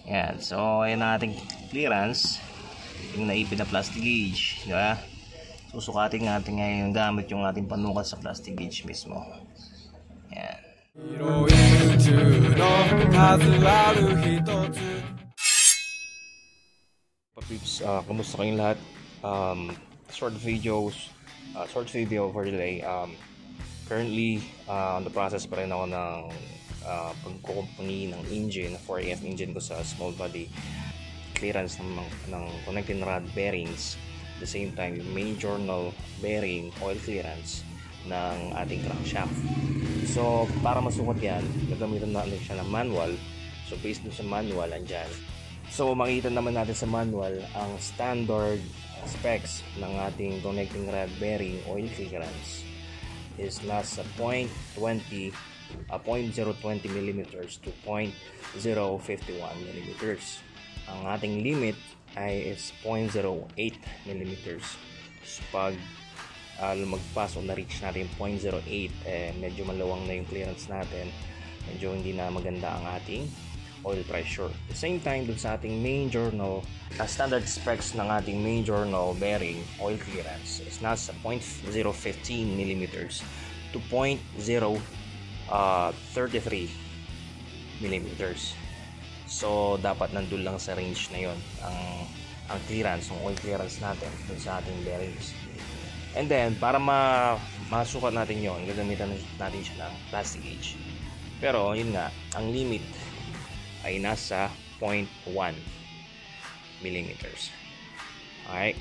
Yan. So, ayan ang ating clearance. Yung naipit na plastic gauge. Diba? Susukatin natin ngayon gamit yung ating panukat sa plastic gauge mismo. Yan. Papips, kamusta kayong lahat? Short video for today. Currently, on the process pa rin ako ng pagkukumpuni ng engine, 4AF engine ko sa small body clearance ng connecting rod bearings. At the same time, yung main journal bearing oil clearance ng ating crankshaft. So, para masukat yan, gagamitan natin siya ng manual. So, based dun sa manual, andyan. So, makita naman natin sa manual ang standard specs ng ating connecting rod bearing oil clearance is nasa 0.020 mm to 0.051 mm. Ang ating limit ay is 0.08 mm. So, pag lumagpas o na-reach natin 0.08, medyo malawang na yung clearance natin, medyo hindi na maganda ang ating oil pressure. At the same time, dun sa ating main journal, standard specs ng ating main journal bearing oil clearance is nasa 0.015 mm to 0.033 mm. So, dapat nandun lang sa range na yon ang clearance, ang oil clearance natin dun sa ating bearings. And then, para masukat natin yon, gagamitan natin siya ng plastic gauge. Pero, yun nga, ang limit ay nasa 0.1 mm. Alright?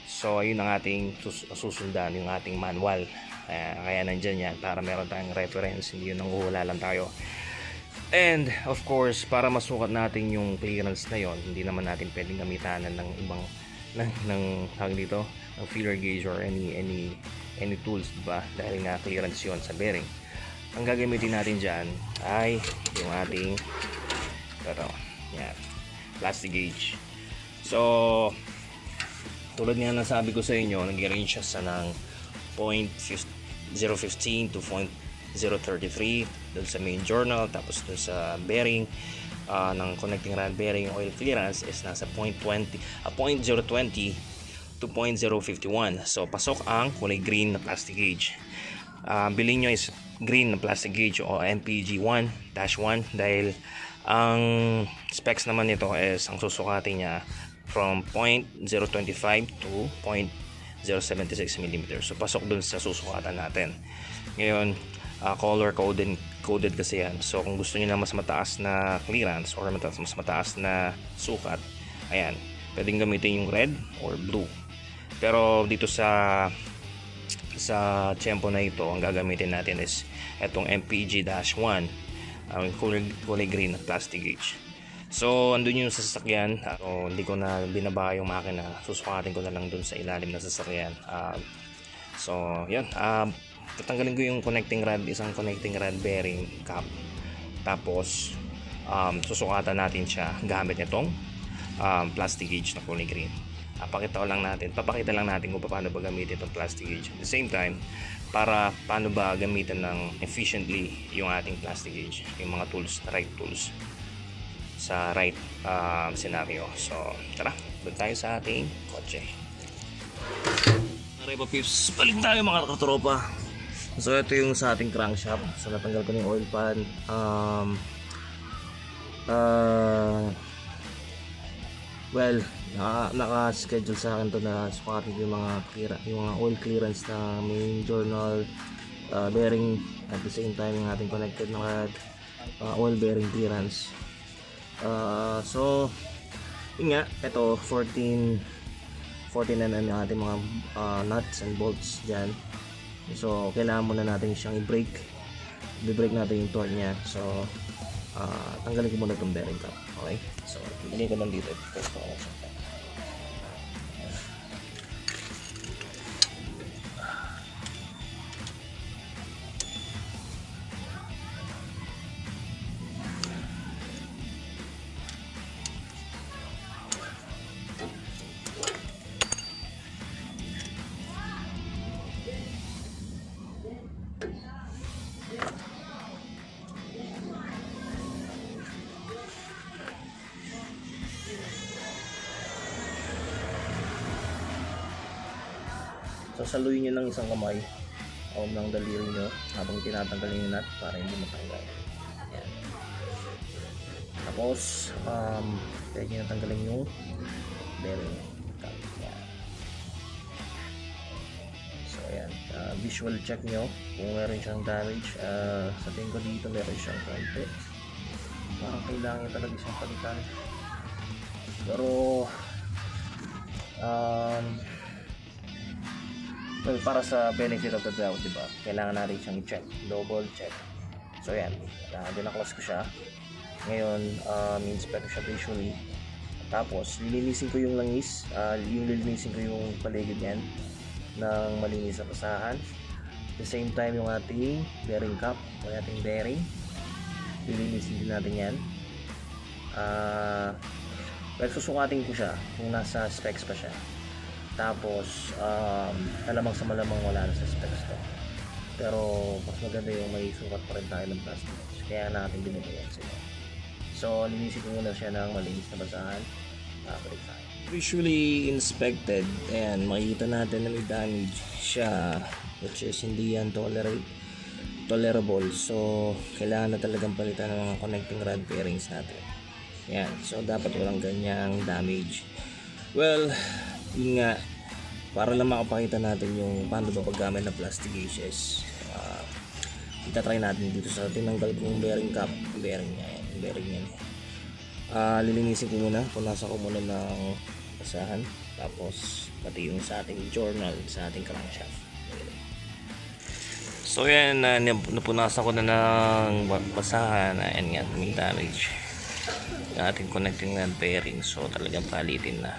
So, ayun ang ating susundan, yung ating manual. Kaya nandyan yan, para meron tayong reference, hindi yun nanguhula lang tayo. And, of course, para masukat natin yung clearance na yon, hindi naman natin pwedeng gamitanan ng ibang tawag dito, ng feeler gauge or any tools, diba? Dahil nga clearance yon sa bearing. Ang gagamitin natin dyan ay yung ating yan, plastic gauge. So, tulad nga nasabi ko sa inyo, nag-range siya sa ng 0.015 to 0.033 doon sa main journal, tapos doon sa bearing ng connecting rod bearing oil clearance is nasa 0.020 to 0.051. So, pasok ang kulay green na plastic gauge. Bilhin nyo is green na plastic gauge o MPG 1-1 dahil ang specs naman nito is ang susukatin niya from 0.025 to 0.076 mm. So, pasok dun sa susukatan natin. Ngayon, color coded kasi yan. So, kung gusto niyo na mas mataas na clearance or mas mataas na sukat, ayan, pwedeng gamitin yung red or blue. Pero dito sa tiyempo na ito, ang gagamitin natin is itong MPG-1, ang kulay green na plastic gauge. So, andun yung sasakyan. So, hindi ko na binaba yung makina. Susukatin ko na lang dun sa ilalim na sasakyan. So, yan. Tatanggalin ko yung isang connecting rod bearing cap. Tapos, susukatan natin siya gamit nitong plastic gauge na kulay green. Papakita lang natin kung paano ba gamitin itong plastic gauge. At the same time, paano ba gamitin ng efficiently yung ating plastic gauge, yung mga tools, right tools sa right scenario. So, tara, doon tayo sa ating kotse. Alright pa pips, balik tayo mga katropa. So, ito yung sa ating crankshaft. So, natanggal ko na yung oil pan. Well, naka-schedule sa akin to na sukatin yung mga oil clearance na main journal bearing, at the same time yung ating connected na oil bearing clearance. So, yun nga, ito 14 mm yung ating mga nuts and bolts dyan. So, kailangan muna natin siyang i-brake natin yung torque nya. So, tanggalin ko muna itong bearing cap. Okay, so hindi ko lang dito. sasaluyin nyo ng isang kamay o ng daliri nyo habang tinatanggal yung nut para hindi matanggal. Yan. Tapos pwede nyo natanggalin yung bearing cap. Yan. So ayan, visual check nyo kung meron siyang damage. Sa tingin ko dito meron siyang konti, parang kailangan nyo talaga siyang palitan, pero well, para sa benefit of the doubt, diba, kailangan natin siyang i-check, double check. So yan, dinaklas ko siya ngayon. Inspect ko siya visually, tapos lilinisin ko yung langis, lilinisin ko yung paligid yan ng malinis na basahan. At the same time, yung ating bearing cap o ating bearing, lilinisin din natin yan. Well, susukatin ko siya kung nasa specs pa siya. Tapos malamang sa malamang wala na sa specs to, pero mas maganda yung may sukat pa rin tayo ng plastic, kaya natin binigyan sila. So linisin ko muna siya ng malinis na basahan, balik tayo. Visually inspected, ayan, makikita natin na may damage siya, which is hindi yan tolerable. So kailangan na talagang palitan ng mga connecting rod bearings natin. Yan, so dapat walang ganyang damage. Well, yun nga, para lang makapakita natin yung paano ba paggamit ng plastic gauges, itatry natin dito sa tinanggal kong bearing cap, bearing niya, bearing yan. Lilinisin ko muna, punasan ko muna ng basahan, tapos pati yung sa ating journal, sa ating crankshaft. So yan, napunasan ko na ng basahan, ayan nga, may damage yung ating connecting rod bearing, so talagang palitin na.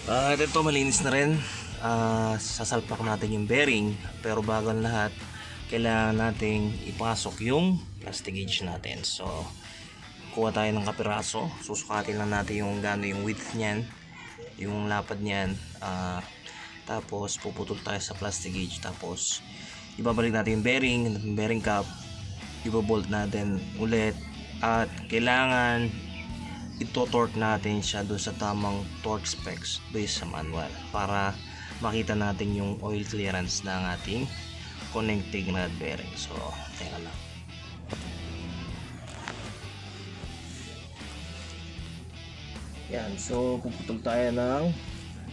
Ito malinis na rin. Sasalpak natin yung bearing, pero bago ang lahat kailangan nating ipasok yung plastic gauge natin. So kuha tayo ng kapiraso, susukatin lang natin yung gano yung width nyan, yung lapad nyan, tapos puputol tayo sa plastic gauge, tapos ibabalik natin yung bearing cap, ibabolt natin ulit, at kailangan ito-torque natin siya doon sa tamang torque specs based sa manual para makita natin yung oil clearance ng ating connecting rod bearing. So teka lang, yan, so puputol tayo ng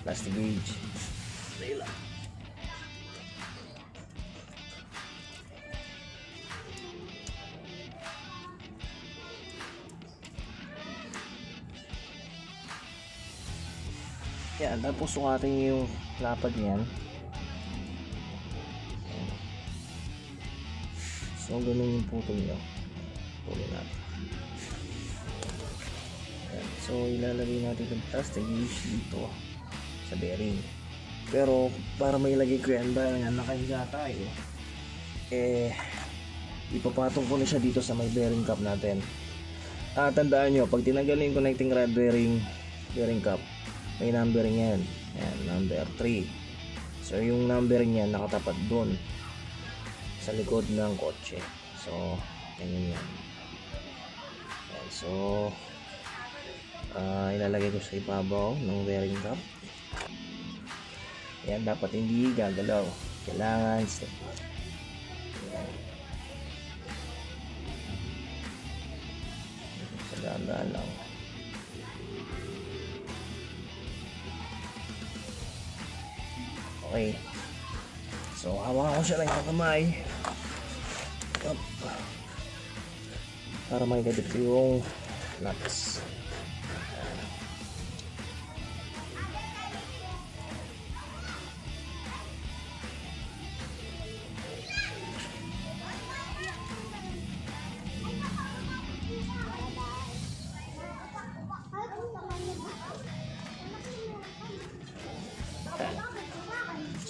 plastic gauge. Dahil lang, yan, tapos sukatin yung lapad niyan. So ganun yung putol nyo, putol natin. Yan. So ilalagay natin yung plastic gauge dito sa bearing, pero para may lagay ko yan dahil nga nakahiga tayo, ipapatong ko na siya dito sa may bearing cap natin. Tandaan nyo, pag tinanggalin yung connecting rod bearing cap, may numbering yan. Yan, number 3. So yung numbering yan nakatapat doon sa likod ng kotse. So ganyan yan. Yan, so ilalagay ko sa ibabaw ng bearing cap. Yan, dapat hindi gagalaw, kailangan step. Yan. Sa ganda lang. Okay, so hawakan ko siya lang yung kamay para makikadip ko yung nuts.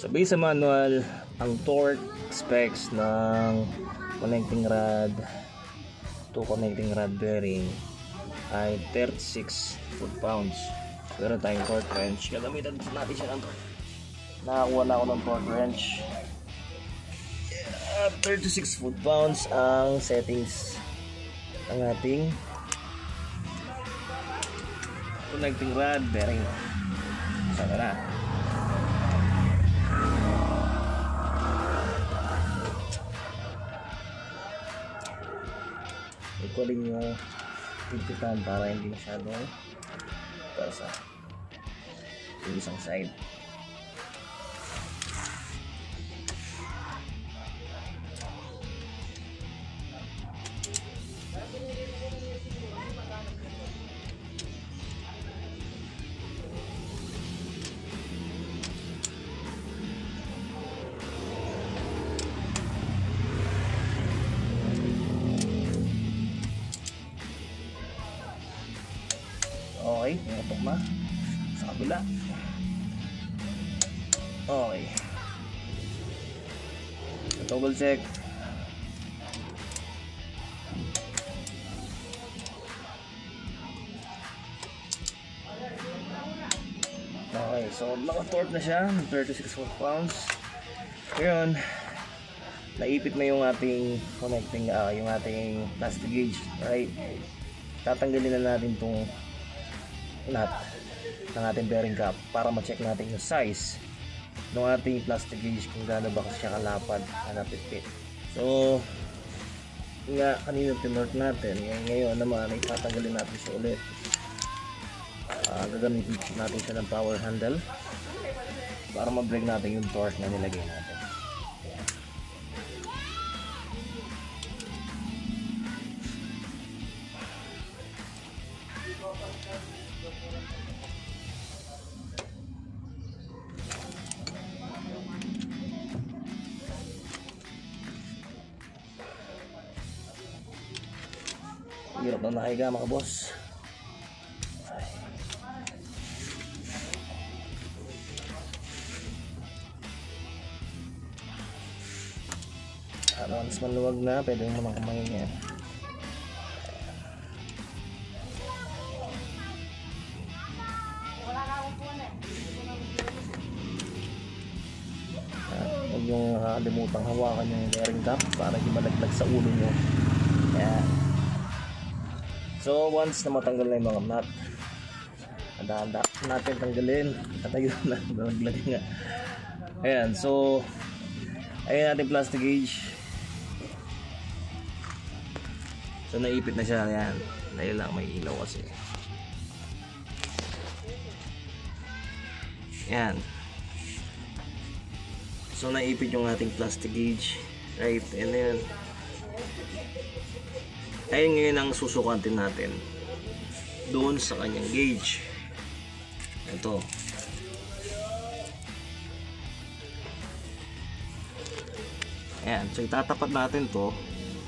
So based sa manual, ang torque specs ng connecting rod to connecting rod bearing ay 36 foot-pounds. Pero tayong torque wrench, gagamitan natin siya ng torque. Nakakuha na ako ng torque wrench. 36 foot-pounds ang settings ng ating connecting rod bearing. Sana na. equalin yung higpitan para hindi masyadong tasa yung isang side. Okay, nakatok na sa kabila. Okay, double check. Okay, so naka-torque na siya, 36 foot-pounds. Ngayon, naipit na yung ating connecting, yung ating plastic gauge, right? Tatanggalin na natin itong nut ng ating bearing cap para ma-check natin yung size ng ating plastic gauge kung gaano ba kasi siya kalapad na napitpit. So nga kanina tinort natin, ngayon naman ay tatanggalin natin siya ulit. Gagamitin natin siya ng power handle para ma-break natin yung torque na nilagay natin. Hirap na nakahiga mga boss. Once maluwag na, pwede mo nang kumain yan. Huwag yung nakalimutan hawakan yung bearing cap para di malaglag sa ulo nyo. Yan. So once na matanggal na yung mga nut, handa natin tanggalin. Tatayo na, nalaglag nga. Ayan, so ayun natin plastic gauge. So naipit na siya, yan. Dahil lang may ilaw kasi. Yan. So naipit yung ating plastic gauge, right? And then ayun ngayon ang susukatin natin doon sa kanyang gauge. Ito. Ayan, so itatapat natin to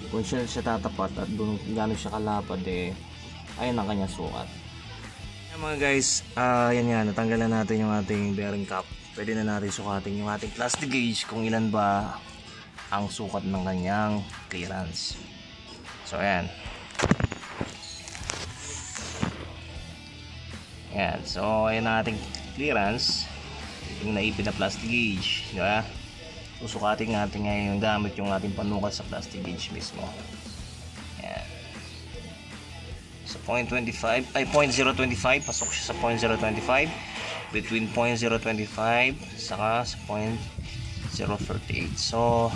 kung siya tatapat at doon gano'n siya kalapad, ayun ang kanyang sukat. Ayan mga guys, yan yan, natanggalan natin yung ating bearing cap. Pwede na natin sukatin yung ating plastic gauge kung ilan ba ang sukat ng kanyang clearance. So ayan. Ayan, so ayan ang ating clearance, yung naipit na plastic gauge, di ba? Susukatin natin ngayon gamit yung ating panukat sa plastic gauge mismo. Ayan. Sa 0.25 ay 0.025, pasok siya sa 0.025, between 0.025 saka sa 0.038. So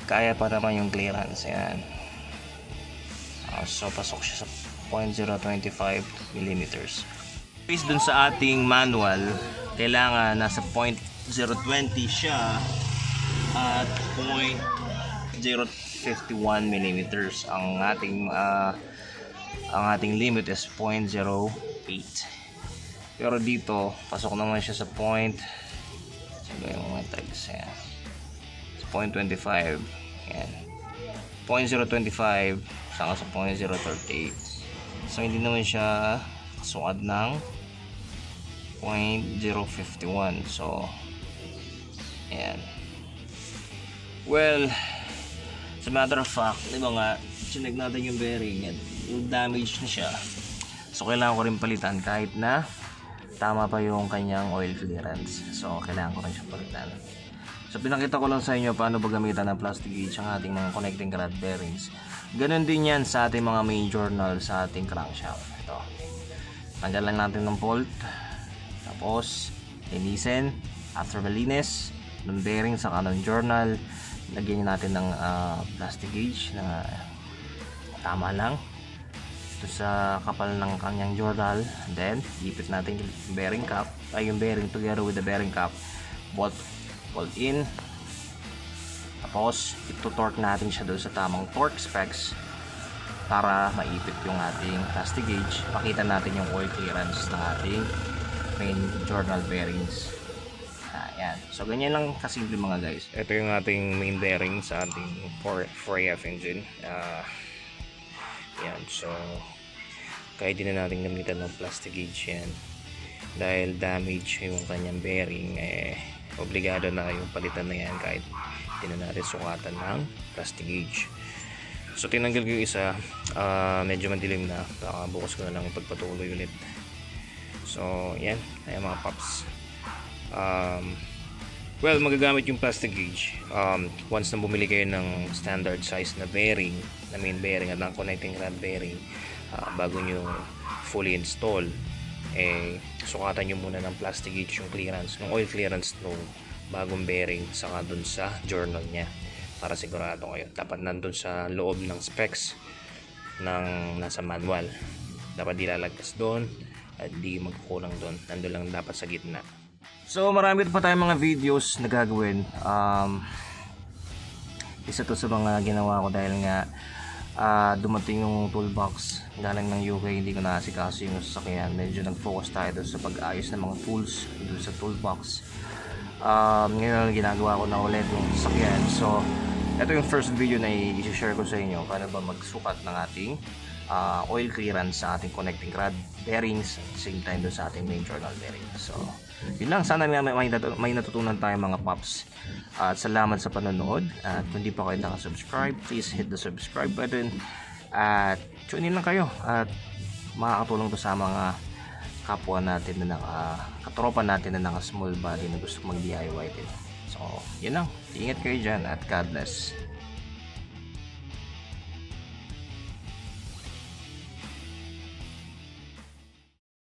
kaya pa naman yung clearance. Ayan. So pasok siya sa 0.025 mm. Based dun sa ating manual, kailangan nasa 0.020 siya at 0.051 mm. Ang ating limit is 0.08. Pero dito pasok naman siya sa 0.25. Ayan. 0.025 saka sa 0.038. So hindi naman siya kasukat ng 0.051. So ayan. Well, as a matter of fact, diba nga, chinek natin yung bearing at yung damage na siya. So kailangan ko rin palitan kahit na tama pa yung kanyang oil clearance. So kailangan ko rin siya palitan. So pinakita ko lang sa inyo paano ba gamitan ng plastic gauge ang ating mga connecting rod bearings. Ganon din yan sa ating mga main journal sa ating crankshaft. Ito. Tanggal lang natin ng bolt. Tapos linisin. After malinis ng bearing sa kanon journal, lagyan natin ng plastic gauge na tama lang ito sa kapal ng kanyang journal. Then ipit natin yung bearing cap, ay yung bearing together with the bearing cap, bolt in, tapos ito-torque natin siya doon sa tamang torque specs para maipit yung ating plastic gauge. Pakita natin yung oil clearance ng ating main journal bearings. Ayan. So ganyan lang kasimple mga guys. Ito yung ating main bearing sa ating 4AF engine. Yan. So kahit din na natin gamitan ng plastic gauge yan, dahil damage yung kanyang bearing, obligado na yung palitan na yan kahit hindi na natin sukatan ng plastic gauge. So tinanggal ko yung isa, medyo madilim na, bukas ko na lang ipagpatuloy ulit. So yan, ay mga paps. Well, magagamit yung plastic gauge once na bumili kayo ng standard size na bearing, na main bearing at ng connecting rod bearing, bago nyo fully install, sukatan nyo muna ng plastic gauge yung clearance, ng oil clearance ng bagong bearing, saka dun sa journal nya, para sigurado kayo. Dapat nandun sa loob ng specs ng nasa manual, dapat di lalagpas doon at di magkukulang doon, nandun lang dapat sa gitna. So marami pa tayong mga videos na gagawin. Isa to sa mga ginawa ko dahil nga dumating yung toolbox galing ng UK, hindi ko naasikaso yung sasakyan. Medyo nag-focus tayo doon sa pag-ayos ng mga tools doon sa toolbox. Ngayon ginagawa ko na ulit yung sasakyan. So ito yung first video na i-share ko sa inyo, paano ba magsukat ng ating oil clearance sa ating connecting rod bearings at the same time doon sa ating main journal bearing. So yun lang, sana may natutunan tayo mga paps. At salamat sa panonood. At kung di pa kayo nakasubscribe, please hit the subscribe button. At tune in lang kayo. At makakatulong to sa mga kapwa natin na katropa natin na naka small body na gusto mag DIY din. So yun lang, ingat kayo dyan at God bless.